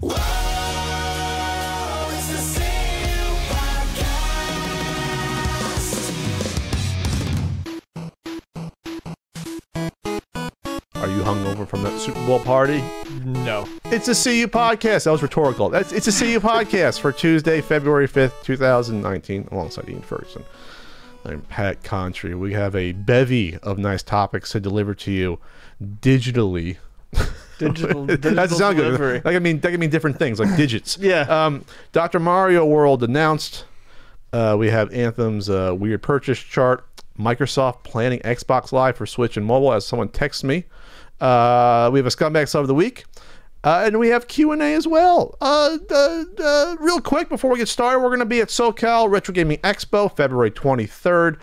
Whoa, it's the CU Podcast. Are you hungover from that Super Bowl party? No. It's a CU Podcast. That was rhetorical. It's a CU Podcast for Tuesday, February 5th, 2019, alongside Ian Ferguson. I'm Pat Contry. We have a bevy of nice topics to deliver to you digitally. Digital That sounds delivery. good. That can mean different things, like digits. Yeah. Dr. Mario World announced. We have Anthem's weird purchase chart. Microsoft planning Xbox Live for Switch and mobile, as someone texts me. We have a Scumbag Sub of the Week. And we have Q&A as well. Real quick, before we get started, we're going to be at SoCal Retro Gaming Expo, February 23rd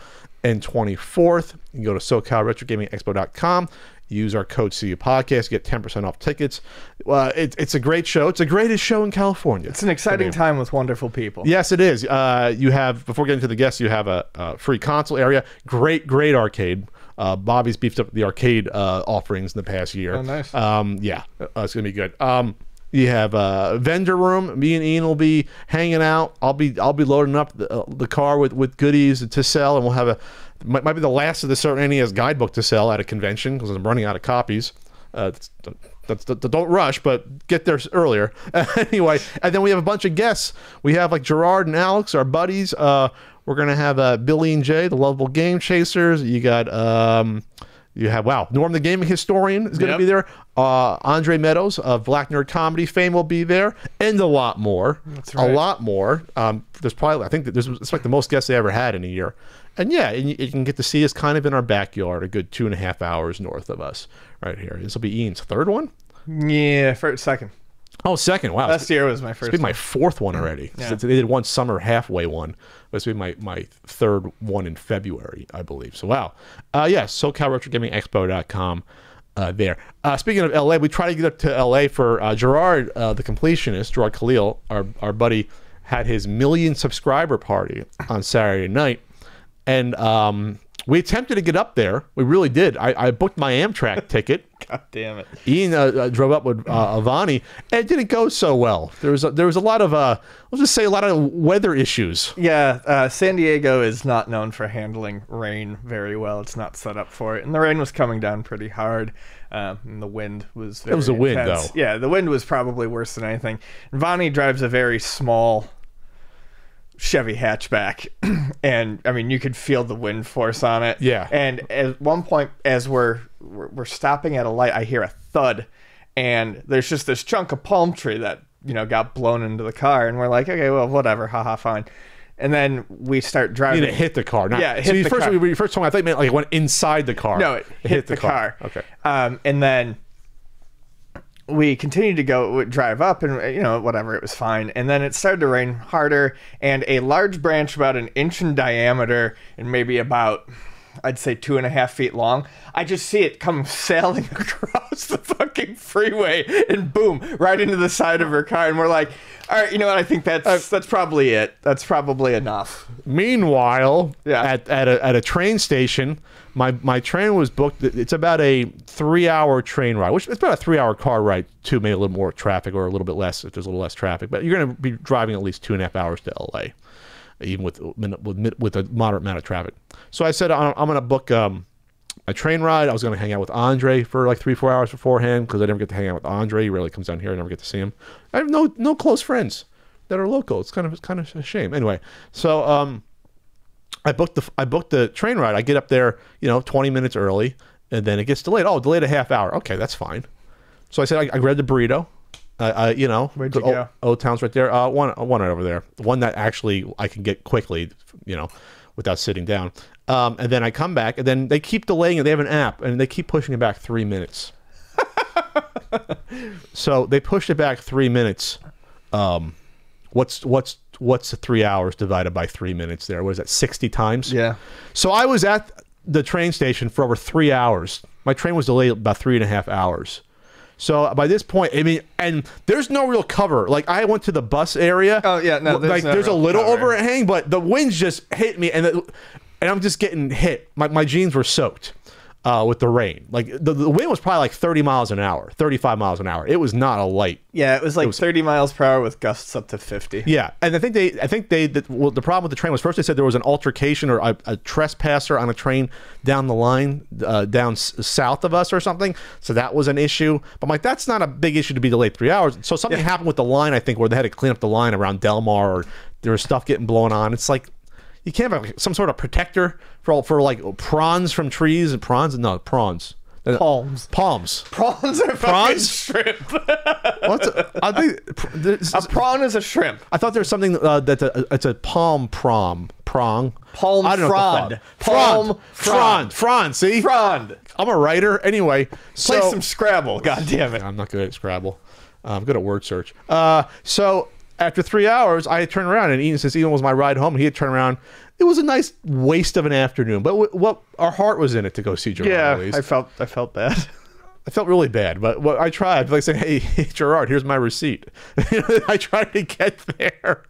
and 24th. You can go to SoCalRetroGamingExpo.com. Use our code CU Podcast, get 10% off tickets. It's a great show. It's the greatest show in California. It's an exciting time with wonderful people. Yes, it is. You have, before getting to the guests, you have a free console area. Great arcade. Bobby's beefed up the arcade offerings in the past year. Oh, nice. Yeah, it's gonna be good. You have a vendor room. Me and Ian will be hanging out. I'll be loading up the car with goodies to sell, and we'll have might be the last of the certain NES guidebook to sell at a convention because I'm running out of copies. Don't rush, but get there earlier. Anyway, and then we have a bunch of guests. We have like Gerard and Alex, our buddies. We're gonna have Billy and Jay, the lovable game chasers. You got Norm the gaming historian is gonna be there. Andre Meadows of Black Nerd Comedy fame will be there, and a lot more. That's right. A lot more. There's probably, I think that it's like the most guests they ever had in a year. And yeah, you can get to see us kind of in our backyard, a good 2.5 hours north of us, right here. This will be Ian's third one. Yeah, second. Oh, second. Wow. Last year was my first. It's been my fourth one already. Yeah. They did one summer halfway one. But it's been my third one in February, I believe. So, wow. Yes, SoCalRetroGamingExpo.com there. Speaking of LA, we try to get up to LA for Gerard, the completionist, Gerard Khalil, our buddy, had his 1 million subscriber party on Saturday night. And we attempted to get up there. We really did. I booked my Amtrak ticket. God damn it. Ian drove up with Avani, and it didn't go so well. There was a lot of let's just say a lot of weather issues. Yeah, San Diego is not known for handling rain very well. It's not set up for it, and the rain was coming down pretty hard. And the wind was very was a wind, intense. though. Yeah, the wind was probably worse than anything. And Vani drives a very small Chevy hatchback, and I mean you could feel the wind force on it. Yeah. And at one point, as we're stopping at a light, I hear a thud, and there's just this chunk of palm tree that got blown into the car, and we're like, okay, well, whatever, haha, fine. And then we start driving. You mean it hit the car? Not, yeah, it hit the car. When you first told me, I thought you meant like it went inside the car. No, it hit the car. Okay. And then we continued to drive up, and whatever, it was fine. And then it started to rain harder, and a large branch about 1 inch in diameter and maybe about, I'd say, 2.5 feet long. I just see it come sailing across the fucking freeway, and boom, right into the side of her car. And we're like, all right, you know what? I think that's probably it. That's probably enough. Meanwhile, Yeah. at a train station, my train was booked. It's about a 3-hour train ride, which it's about a 3-hour car ride too, maybe a little more traffic or a little bit less if there's a little less traffic. But you're going to be driving at least 2.5 hours to LA, even with a moderate amount of traffic. So I said I'm going to book a train ride. I was going to hang out with Andre for like 3-4 hours beforehand because I never get to hang out with Andre. He rarely comes down here. I never get to see him. I have no close friends that are local. It's kind of a shame. Anyway, so I booked the train ride. I get up there, 20 minutes early, and then it gets delayed. Oh, delayed a half hour. Okay, that's fine. So I said I grabbed the burrito. Where'd you go? Old Town's right there. One right over there. One that actually I can get quickly, without sitting down. And then I come back, and then they keep delaying it. They have an app, and they keep pushing it back 3 minutes. So they pushed it back 3 minutes. What's the 3 hours divided by 3 minutes there? What is that, 60 times? Yeah. So I was at the train station for over 3 hours. My train was delayed about 3.5 hours. So by this point, I mean, and there's no real cover. Like I went to the bus area. Oh yeah, no. There's a little overhang, but the winds just hit me, and I'm just getting hit. My jeans were soaked. with the rain. Like the wind was probably like 30 miles an hour, 35 miles an hour. It was not a light. Yeah, it was like 30 miles per hour with gusts up to 50. Yeah, and I think the problem with the train was first they said there was an altercation or a trespasser on a train down the line, south of us or something. So that was an issue. But I'm like, that's not a big issue to be delayed 3 hours. So something happened with the line, I think, where they had to clean up the line around Delmar, or there was stuff getting blown on. It's like, you can't have some sort of protector for like prawns from trees and prawns. Palms. Prawns are fucking shrimp. What's I think A prawn is a shrimp. I thought there was something it's a palm prong. Palm I don't know what the frond. fuck. Frond. See, Frond. I'm a writer anyway. Play some Scrabble. God damn it. I'm not good at Scrabble. I'm good at word search. So after 3 hours, I had turned around, and Ian, since Ian was my ride home, he had turned around. It was a nice waste of an afternoon, but what our heart was in it to go see Gerard. Yeah, at least. I felt bad. I felt really bad, but what I tried, like saying, "Hey, Gerard, here's my receipt." I tried to get there,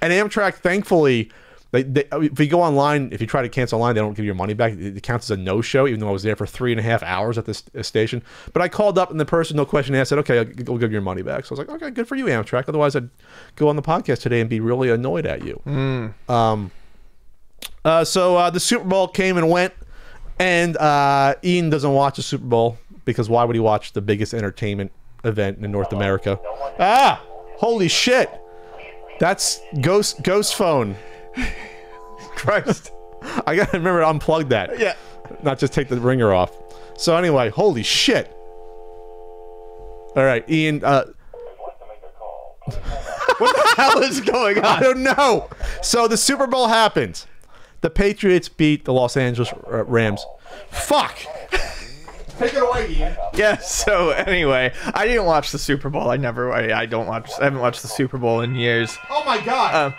and Amtrak, thankfully, if you go online, if you try to cancel online, they don't give you your money back. It counts as a no-show, even though I was there for 3.5 hours at this station. But I called up, and the person, no question asked, said, "Okay, we'll give you your money back." So I was like, "Okay, good for you, Amtrak." Otherwise, I'd go on the podcast today and be really annoyed at you. So the Super Bowl came and went, and Ian doesn't watch the Super Bowl because why would he watch the biggest entertainment event in North America? Ah, holy shit! That's Ghost phone. Christ, I gotta remember to unplug that. Yeah, not just take the ringer off. So anyway, holy shit! All right, Ian. what the hell is going on? I don't know. So the Super Bowl happened. The Patriots beat the Los Angeles Rams. Fuck. Take it away, Ian. Yeah. So anyway, I didn't watch the Super Bowl. I haven't watched the Super Bowl in years. Oh my God.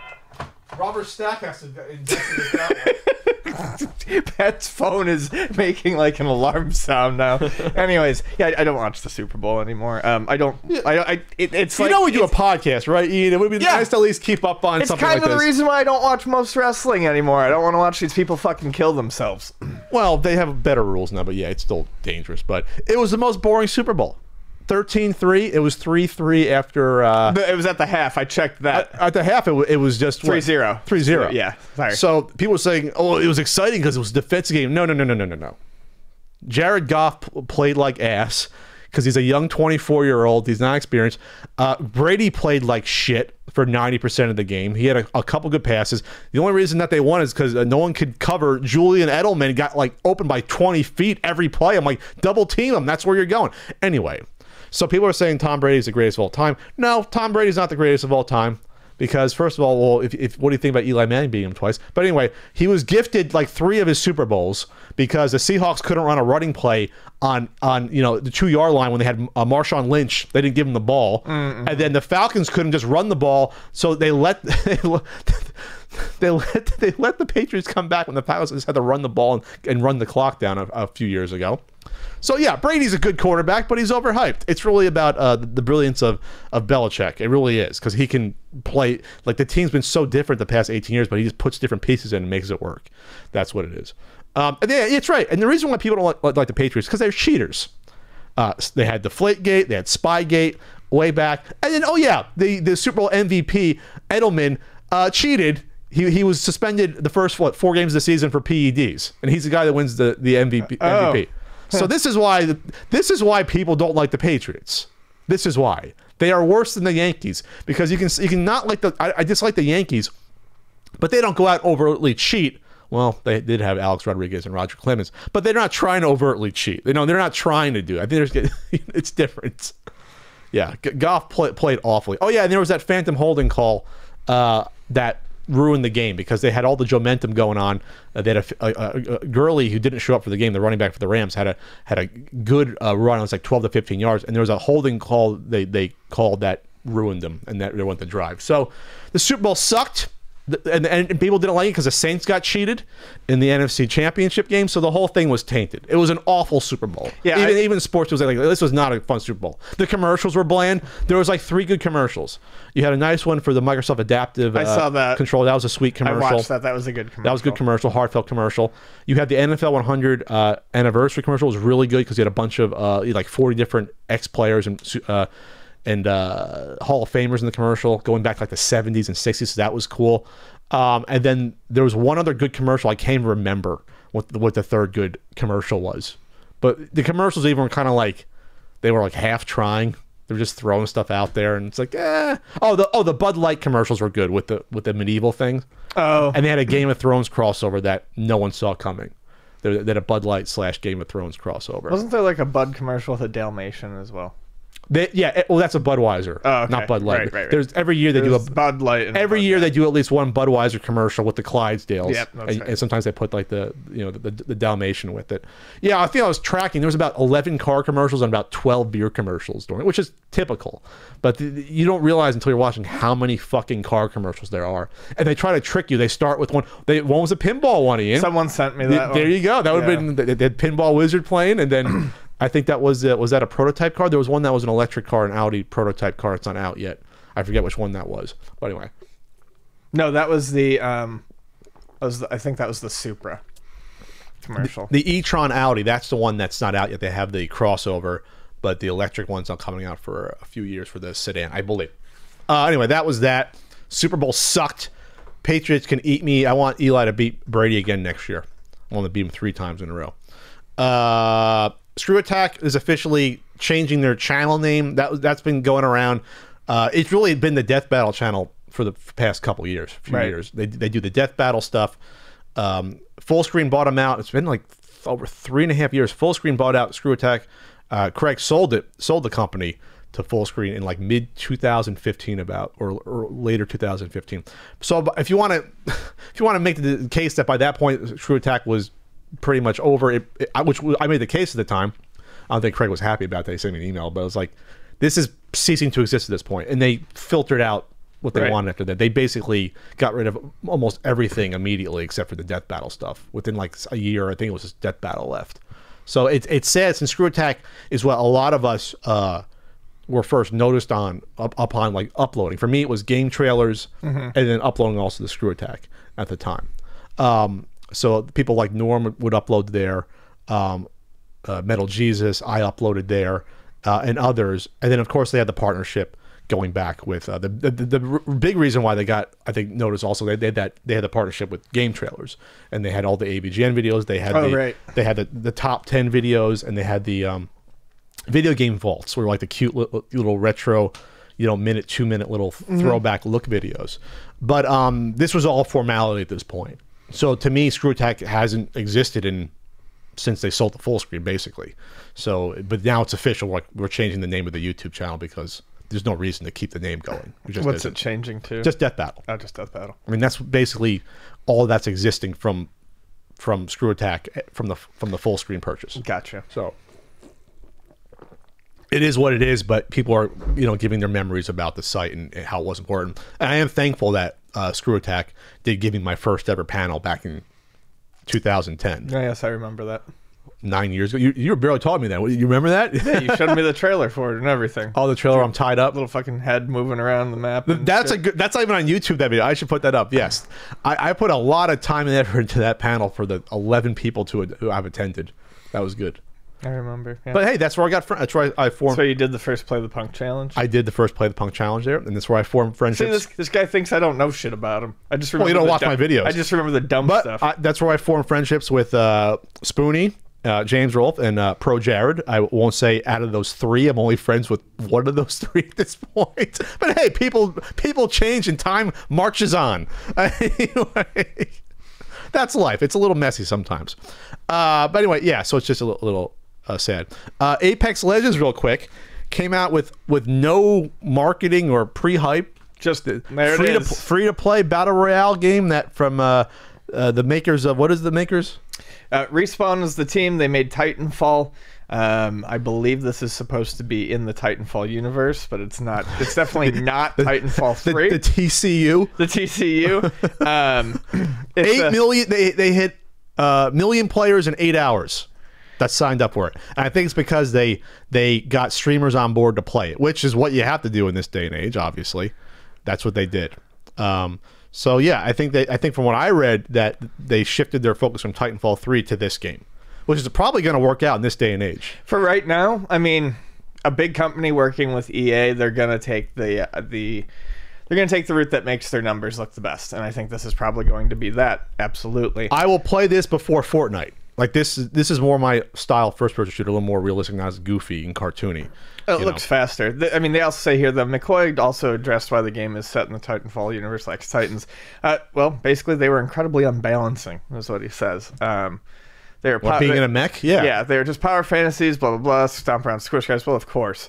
Robert Stack has to investigate that one. Pat's phone is making like an alarm sound now. Anyways, yeah, I don't watch the Super Bowl anymore. I don't. It's you like, know we do a podcast, right, Ian? It would be nice to at least keep up on something like this. It's kind of the reason why I don't watch most wrestling anymore. I don't want to watch these people fucking kill themselves. Well, they have better rules now, but yeah, it's still dangerous. But it was the most boring Super Bowl. 13-3. It was 3-3 after. It was at the half. I checked that. At the half, it was just 3-0. 3-0. Yeah. Sorry. So people were saying, "Oh, it was exciting because it was a defensive game." No. Jared Goff played like ass because he's a young 24-year-old. He's not experienced. Brady played like shit for 90% of the game. He had a couple good passes. The only reason that they won is because no one could cover. Julian Edelman got like open by 20 feet every play. I'm like, double team him. That's where you're going. Anyway. So people are saying Tom Brady's the greatest of all time. No, Tom Brady's not the greatest of all time because, first of all, well, if what do you think about Eli Manning beating him twice? But anyway, he was gifted like 3 of his Super Bowls because the Seahawks couldn't run a running play on the 2-yard line when they had Marshawn Lynch. They didn't give him the ball, and then the Falcons couldn't just run the ball, so they let the Patriots come back when the Falcons just had to run the ball and run the clock down a few years ago. So yeah, Brady's a good quarterback, but he's overhyped. It's really about the brilliance of Belichick. It really is, because he can play. Like, the team's been so different the past 18 years, but he just puts different pieces in and makes it work. That's what it is. And yeah, it's right. And the reason why people don't like the Patriots is because they're cheaters. They had Deflategate, they had Spygate way back, and then the Super Bowl MVP Edelman cheated. He was suspended the first 4 games of the season for PEDs, and he's the guy that wins the MVP. MVP. So this is why people don't like the Patriots. This is why they are worse than the Yankees, because you can not like I dislike the Yankees, but they don't go out overtly cheat. Well, they did have Alex Rodriguez and Roger Clemens, but they're not trying to overtly cheat. They're not trying to do it. I think it's different. Yeah, Goff played awfully. Oh yeah, and there was that phantom holding call that ruined the game because they had all the momentum going on. They had a Gurley who didn't show up for the game. The running back for the Rams had a good run. It was like 12 to 15 yards, and there was a holding call they called that ruined them, and that they went the drive. So the Super Bowl sucked. And people didn't like it because the Saints got cheated in the NFC Championship game, so the whole thing was tainted. It was an awful Super Bowl. Yeah, even sports was like this was not a fun Super Bowl. The commercials were bland. There was like 3 good commercials. You had a nice one for the Microsoft Adaptive I saw that. control. That was a sweet commercial. I watched that. That was a good commercial. That was a good commercial, heartfelt commercial. You had the NFL 100 anniversary commercial. It was really good because you had a bunch of like 40 different ex-players and Hall of Famers in the commercial, going back like the 70s and 60s. So that was cool. And then there was one other good commercial. I can't even remember what the third good commercial was. But the commercials even were kind of like, they were like half trying. They were just throwing stuff out there, and it's like, the Bud Light commercials were good with the medieval things. Oh, And they had a Game of Thrones crossover that no one saw coming. They had a Bud Light / Game of Thrones crossover. wasn't there like a Bud commercial with a Dalmatian as well? Well, that's a Budweiser, Oh, okay. not Bud Light. Right. There's every year they do a Bud Light. And every Bud year Light. they do at least one Budweiser commercial with the Clydesdales. Yep, that's right. And sometimes they put like the Dalmatian with it. Yeah, I think I was tracking. There was about 11 car commercials and about 12 beer commercials during it, which is typical. But you don't realize until you're watching how many fucking car commercials there are. And they try to trick you. They start with one. One was a pinball one, Ian. Someone sent me that. There one. you go. That would have been they had Pinball Wizard playing, and then I think that was that a prototype car? There was one that was an electric car, an Audi prototype car. It's not out yet. I forget which one that was. But anyway, No, that was the. I think that was the Supra commercial. the e-tron Audi. That's the one that's not out yet. They have the crossover, but the electric one's not coming out for a few years for the sedan, I believe. Anyway, that was that. Super Bowl sucked. Patriots can eat me. I want Eli to beat Brady again next year. I want to beat him 3 times in a row. ScrewAttack is officially changing their channel name. That's been going around. It's really been the Death Battle channel for the past couple years, few years. They do the Death Battle stuff. Full Screen bought them out. It's been like over 3.5 years. Full Screen bought out ScrewAttack. Craig sold the company to Full Screen in like mid 2015 or later 2015. So if you want to make the case that by that point ScrewAttack was pretty much over, which I made the case at the time. I don't think Craig was happy about that. He sent me an email, but it was like, this is ceasing to exist at this point. And they filtered out what they wanted after that. They basically got rid of almost everything immediately except for the Death Battle stuff. Within like a year, I think it was just Death Battle left. So it's sad, since ScrewAttack is what a lot of us were first noticed upon like uploading. For me, it was game trailers and then uploading also the ScrewAttack at the time. So people like Norm would upload there, Metal Jesus, I uploaded there, and others. And then of course they had the partnership going back with the big reason why they got, I think, noticed also, they had the partnership with game trailers, and they had all the AVGN videos. They had they had the top 10 videos, and they had the video game vaults, where like the cute little retro, minute, 2-minute little throwback look videos. But this was all formality at this point. So to me, ScrewAttack hasn't existed since they sold the Full Screen, basically. So, but now it's official. We're changing the name of the YouTube channel because there's no reason to keep the name going. What's it changing to? Just Death Battle. Oh, just Death Battle. I mean, that's basically all that's existing from ScrewAttack from the Full Screen purchase. Gotcha. So it is what it is, but people are giving their memories about the site and how it was important. And I am thankful that ScrewAttack did give me my first ever panel back in 2010. Yes, I remember that. 9 years ago. You were barely taught me that. You remember that? Yeah, you showed me the trailer for it and everything. Oh, the trailer. I'm tied up. Little fucking head moving around the map. That's not even on YouTube, that video. I should put that up. Yes. I put a lot of time and effort into that panel for the 11 people who I've attended. That was good. I remember. Yeah. But hey, that's where I got that's where I formed. So you did the first Play the Punk challenge? I did the first Play the Punk challenge there, and that's where I formed friendships. See, this guy thinks I don't know shit about him. I just remember. Well, you don't watch my videos. I just remember the dumb stuff. That's where I formed friendships with Spoonie, James Rolfe, and Pro Jared. I won't say out of those 3, I'm only friends with one of those 3 at this point. But hey, people change and time marches on. Anyway, that's life. It's a little messy sometimes. But anyway, yeah. So it's just a little sad. Apex Legends, real quick, came out with no marketing or pre-hype. Just free to play battle royale game that from the makers of, what is the makers? Respawn is the team. They made Titanfall. I believe this is supposed to be in the Titanfall universe, but it's not. It's definitely not Titanfall 3. The TCU. The TCU. It's 8 million. They hit million players in 8 hours that signed up for it. And I think it's because they got streamers on board to play it, which is what you have to do in this day and age. Obviously, that's what they did. So yeah, I think from what I read that they shifted their focus from Titanfall 3 to this game, which is probably going to work out in this day and age. For right now, I mean, a big company working with EA, they're going to take the route that makes their numbers look the best, and I think this is probably going to be that. Absolutely. I will play this before Fortnite. Like this is more my style first-person shooter, a little more realistic, not as goofy and cartoony. It looks faster. I mean, they also say here that McCoy also addressed why the game is set in the Titanfall universe like Titans. Well, basically, they were incredibly unbalancing, is what he says. They were being in a mech? Yeah. Yeah, they were just power fantasies, blah, blah, blah, stomp around, squish guys. Well, of course.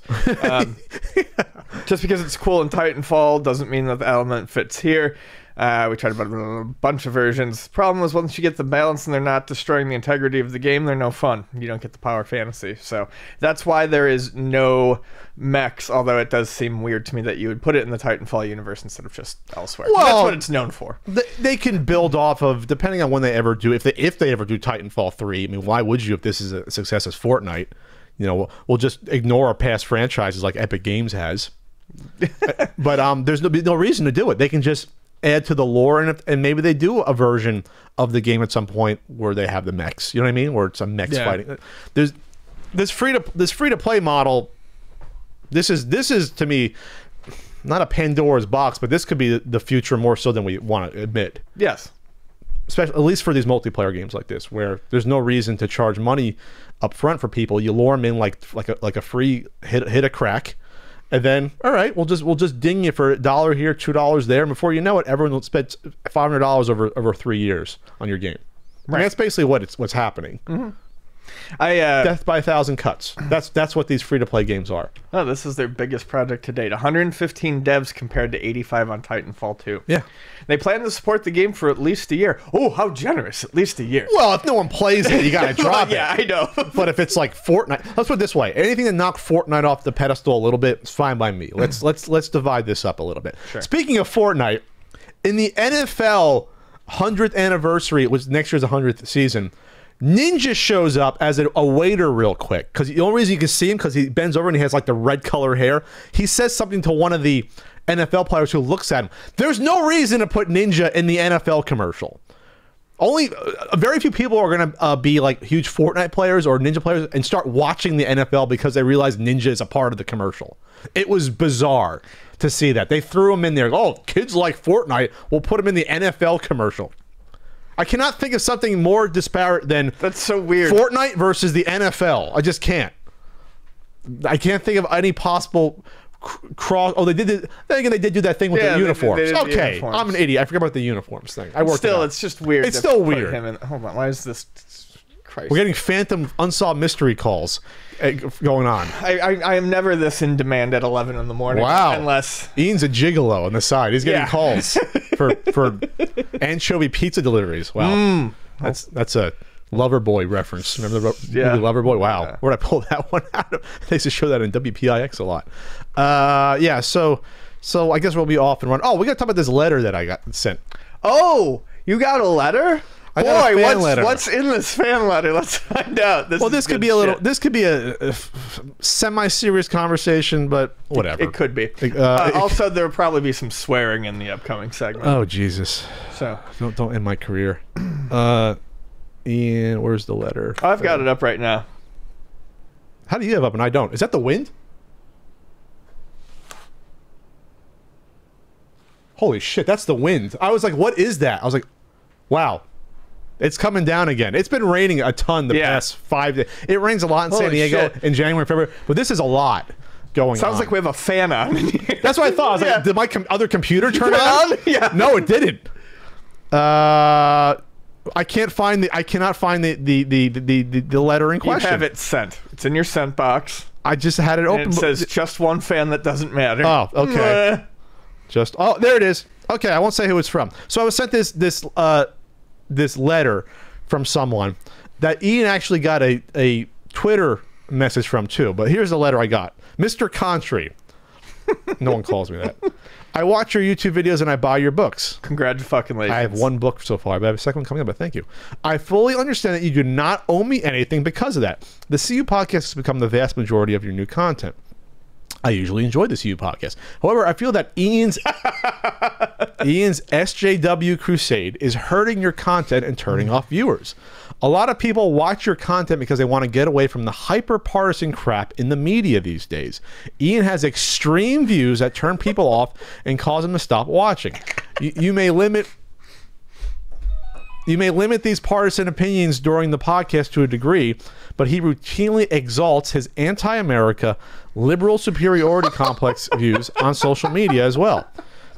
Just because it's cool in Titanfall doesn't mean that the element fits here. We tried a bunch of versions. Problem was, once you get the balance and they're not destroying the integrity of the game, they're no fun. You don't get the power fantasy. So that's why there is no mechs, although it does seem weird to me that you would put it in the Titanfall universe instead of just elsewhere. Well, that's what it's known for. They can build off of, depending on when they ever do, if they ever do Titanfall 3. I mean, why would you if this is a success as Fortnite? You know, we'll just ignore our past franchises like Epic Games has. But there's no reason to do it. They can just add to the lore, and maybe they do a version of the game at some point where they have the mechs. You know what I mean? Where it's a mechs fighting. There's this free to play model. This is to me not a Pandora's box, but this could be the future more so than we want to admit. Yes. Especially, at least for these multiplayer games like this, where there's no reason to charge money up front for people. You lure them in like a free hit a crack. And then, all right, we'll just ding you for $1 here, $2 there, and before you know it, everyone will spend $500 over 3 years on your game. Right. I mean, that's basically what's happening. Mm-hmm. Death by 1,000 cuts. That's what these free to play games are. Oh, this is their biggest project to date. 115 devs compared to 85 on Titanfall 2. Yeah. They plan to support the game for at least a year. Oh, how generous! At least a year. Well, if no one plays it, you gotta drop it. Yeah, I know. But if it's like Fortnite, let's put it this way: anything that knocked Fortnite off the pedestal a little bit, it's fine by me. Let's divide this up a little bit. Sure. Speaking of Fortnite, in the NFL 100th anniversary, it was next year's 100th season. Ninja shows up as a waiter real quick, because the only reason you can see him because he bends over and he has like the red color hair. He says something to one of the NFL players who looks at him. There's no reason to put Ninja in the NFL commercial. Only very few people are going to be like huge Fortnite players or Ninja players and start watching the NFL because they realize Ninja is a part of the commercial. It was bizarre to see that. They threw him in there. Oh, kids like Fortnite. We'll put him in the NFL commercial. I cannot think of something more disparate than that's so weird. Fortnite versus the NFL. I just can't. I can't think of any possible cross. Oh, they did. Then again, they did do that thing with the uniforms. They did okay, uniforms. I'm an idiot. I forgot about the uniforms thing. I worked. Still, it's just weird. It's still weird. Hold on. Why is this? Christ. We're getting phantom unsolved mystery calls going on. I am never this in demand at 11 in the morning. Wow. Unless Ian's a gigolo on the side. He's getting calls for anchovy pizza deliveries. Wow. That's a Loverboy reference. Remember the movie Loverboy? Wow. Yeah. Where'd I pull that one out of? They used to show that in WPIX a lot. So I guess we'll be off and run. Oh, we got to talk about this letter that I got sent. Oh, you got a letter? I got a fan letter. What's in this fan letter? Let's find out. This could be a little. This could be a semi-serious conversation, but whatever. It could be. Also, there will probably be some swearing in the upcoming segment. Oh Jesus! So don't end my career. Ian, where's the letter? I've got it up right now. How do you have up and I don't? Is that the wind? Holy shit! That's the wind. I was like, what is that? I was like, wow. It's coming down again. It's been raining a ton the past 5 days. It rains a lot in San Diego in January and February, but this is a lot going on. Sounds like we have a fan on. That's what I thought. I was like, did my other computer turn on? Yeah. No, it didn't. I cannot find the letter in question. You have it sent. It's in your sent box. I just had it open. And it says just one fan that doesn't matter. Oh, okay. There it is. Okay, I won't say who it's from. So I was sent this letter from someone that Ian actually got a Twitter message from too. But here's the letter I got. Mr. Contry. No one calls me that. I watch your YouTube videos and I buy your books. Congratulations. I have one book so far, but I have a second one coming up, but thank you. I fully understand that you do not owe me anything because of that. The CU podcast has become the vast majority of your new content. I usually enjoy the CU podcast. However, I feel that Ian's SJW crusade is hurting your content and turning off viewers. A lot of people watch your content because they want to get away from the hyper-partisan crap in the media these days. Ian has extreme views that turn people off and cause them to stop watching. You may limit these partisan opinions during the podcast to a degree, but he routinely exalts his anti-America, liberal superiority complex views on social media as well.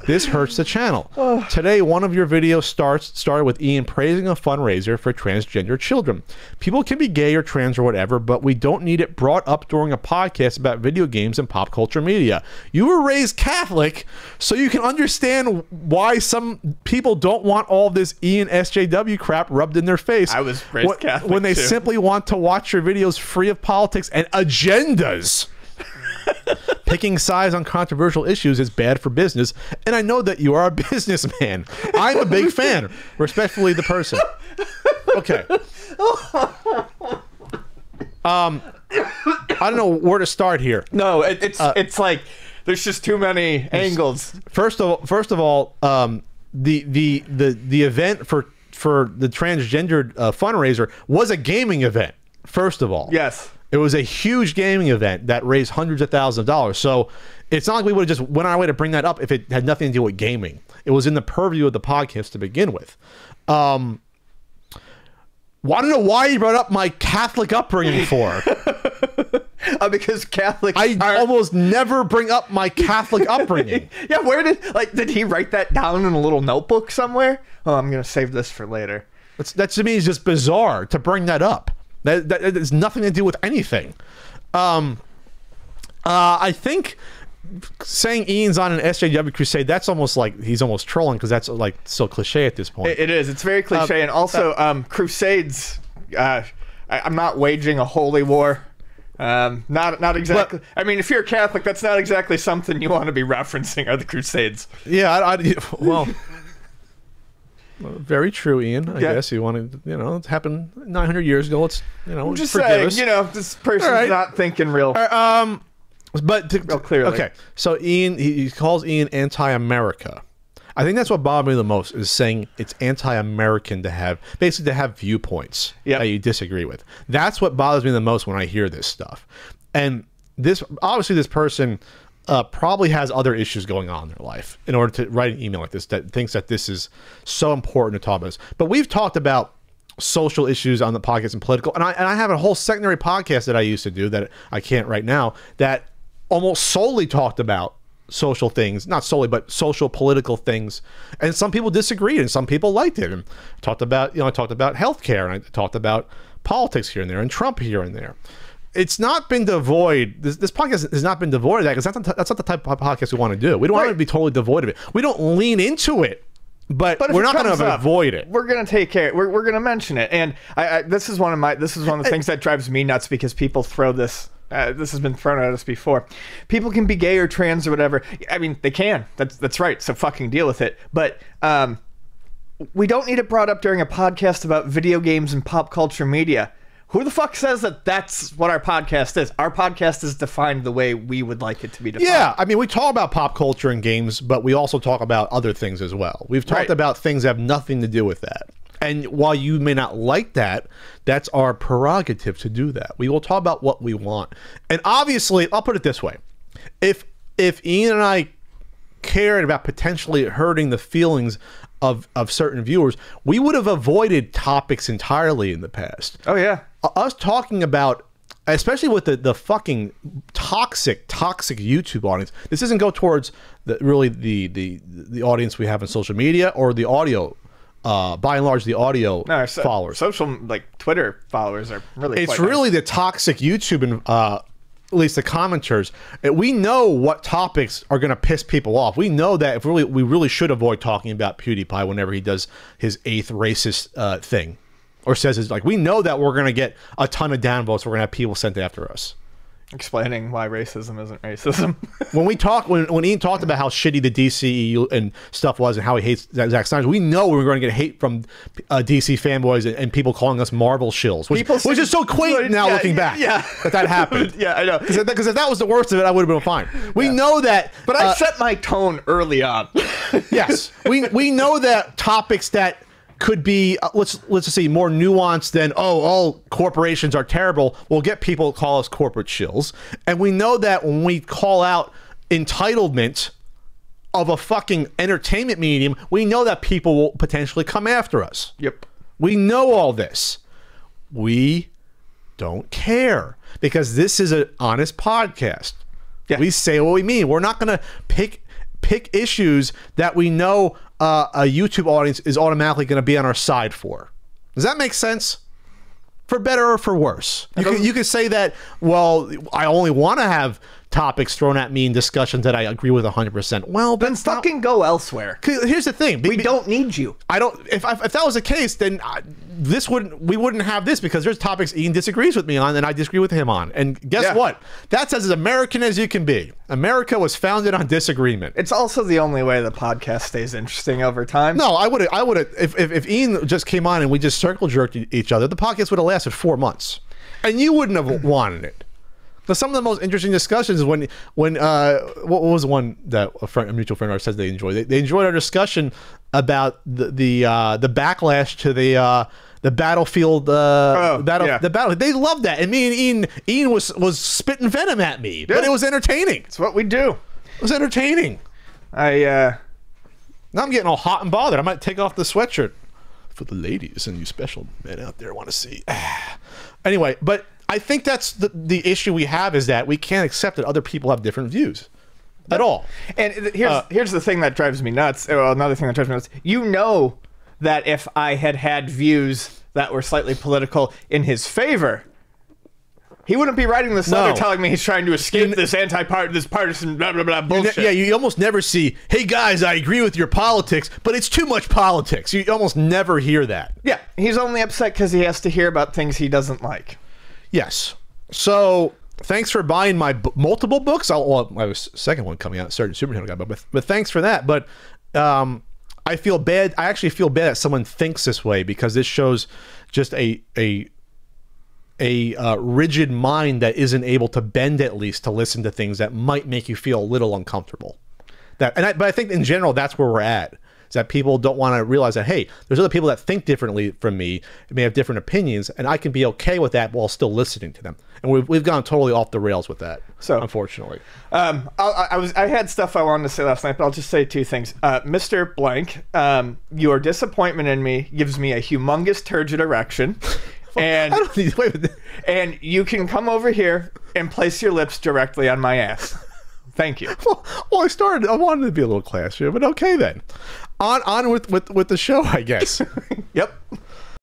This hurts the channel. Today, one of your videos started with Ian praising a fundraiser for transgender children. People can be gay or trans or whatever, but we don't need it brought up during a podcast about video games and pop culture media. You were raised Catholic, so you can understand why some people don't want all this Ian SJW crap rubbed in their face. I was raised Catholic when they too. simply want to watch your videos free of politics and agendas. Picking sides on controversial issues is bad for business, and I know that you are a businessman. I'm a big fan. Respectfully, the person. Okay. I don't know where to start here. No, it's like there's just too many angles. First of all, the event for the transgendered fundraiser was a gaming event. First of all, Yes. it was a huge gaming event that raised hundreds of thousands of dollars. So it's not like we would have just went our way to bring that up if it had nothing to do with gaming. It was in the purview of the podcast to begin with. I don't know why you brought up my Catholic upbringing for. Because Catholics almost never bring up my Catholic upbringing. Yeah, did he write that down in a little notebook somewhere? Oh, I'm gonna save this for later. That to me is just bizarre to bring that up. That has nothing to do with anything. I think saying Ian's on an SJW crusade, that's almost like he's almost trolling because that's like so cliche at this point. It is. It's very cliche, and also crusades. I'm not waging a holy war. Not exactly. But, I mean, if you're a Catholic, that's not exactly something you want to be referencing. Are the crusades? Yeah. Well. Very true, Ian. I guess you want to, it happened 900 years ago. Let's, I'm just forgive saying, us. This person's not thinking real. Clearly. Okay, so Ian, he calls Ian anti-America. I think that's what bothered me the most is saying it's anti-American to have viewpoints that you disagree with. That's what bothers me the most when I hear this stuff. And this person probably has other issues going on in their life in order to write an email like this that thinks that this is so important to talk about this. But we've talked about social issues on the podcast and political, and I have a whole secondary podcast that I used to do that I can't right now that almost solely talked about social things, not solely, but social political things. And some people disagreed and some people liked it. And I talked about healthcare, and I talked about politics here and there and Trump here and there. It's not been devoid. This podcast has not been devoid of that because that's not the type of podcast we want to do. We don't want to be totally devoid of it. We don't lean into it, but we're not going to avoid it. We're going to take care. We're going to mention it. And this is one of the things that drives me nuts because people throw this. This has been thrown at us before. People can be gay or trans or whatever. I mean, they can. That's right. So fucking deal with it. But we don't need it brought up during a podcast about video games and pop culture media. Who the fuck says that that's what our podcast is? Our podcast is defined the way we would like it to be defined. Yeah, I mean, we talk about pop culture and games, but we also talk about other things as well. We've talked about things that have nothing to do with that. And while you may not like that, that's our prerogative to do that. We will talk about what we want. And obviously, I'll put it this way. If Ian and I cared about potentially hurting the feelings of certain viewers, we would have avoided topics entirely in the past. Oh, yeah. Us talking about, especially with the fucking toxic YouTube audience, this doesn't go towards the audience we have on social media or the audio. By and large, the audio followers. Social, like Twitter followers are really. It's really the toxic YouTube and at least the commenters. We know what topics are going to piss people off. We know that if we really should avoid talking about PewDiePie whenever he does his 8th racist thing. or says is like, we know that we're going to get a ton of downvotes. We're going to have people sent after us. Explaining why racism isn't racism. when Ian talked about how shitty the DCEU and stuff was and how he hates Zack Snyder, we know we were going to get hate from DC fanboys and people calling us Marvel shills, which is so quaint now looking back that happened. Yeah, I know. Because if that was the worst of it, I would have been fine. We know that. But I set my tone early on. Yes. We know that topics that could be, let's just say, more nuanced than, all corporations are terrible, will get people to call us corporate shills. And we know that when we call out entitlement of a fucking entertainment medium, we know that people will potentially come after us. Yep. We know all this. We don't care because this is an honest podcast. Yeah. We say what we mean. We're not going to pick issues that we know a YouTube audience is automatically going to be on our side for. Does that make sense? For better or for worse. You could say that, well, I only want to have topics thrown at me in discussions that I agree with 100%. Well, then fucking go elsewhere. Here's the thing. We don't need you. I don't. If that was the case, then we wouldn't have this, because there's topics Ian disagrees with me on and I disagree with him on. And guess what? That's as American as you can be. America was founded on disagreement. It's also the only way the podcast stays interesting over time. No, I would have. If Ian just came on and we just circle jerked each other, the podcast would have lasted 4 months, and you wouldn't have wanted it. But some of the most interesting discussions is when what was the one that a mutual friend of ours says they enjoyed? They enjoyed our discussion about the backlash to the Battlefield the battle. They loved that, and me and Ian was spitting venom at me, but it was entertaining. It's what we do. It was entertaining. Now I'm getting all hot and bothered. I might take off the sweatshirt for the ladies and you special men out there want to see. Anyway, but I think that's the issue we have, is that we can't accept that other people have different views at all. And here's the thing that drives me nuts. Well, another thing that drives me nuts. You know that if I had views that were slightly political in his favor, he wouldn't be writing this letter telling me he's trying to escape this partisan blah blah blah bullshit. Yeah, you almost never see, hey guys, I agree with your politics, but it's too much politics. You almost never hear that. Yeah, he's only upset because he has to hear about things he doesn't like. Yes. So thanks for buying my multiple books. I have a second one coming out, Sergeant Superhero guy, but thanks for that. But I feel bad. I actually feel bad that someone thinks this way, because this shows just a rigid mind that isn't able to bend, at least to listen to things that might make you feel a little uncomfortable. But I think in general that's where we're at. Is that people don't want to realize that, hey, there's other people that think differently from me, may have different opinions, and I can be okay with that while still listening to them. And we've gone totally off the rails with that, so unfortunately. I had stuff I wanted to say last night, but I'll just say two things. Mr. Blank, your disappointment in me gives me a humongous turgid erection. And I don't need, wait, and you can come over here and place your lips directly on my ass. Thank you. Well, I wanted to be a little classier, but okay then. On with the show, I guess. Yep.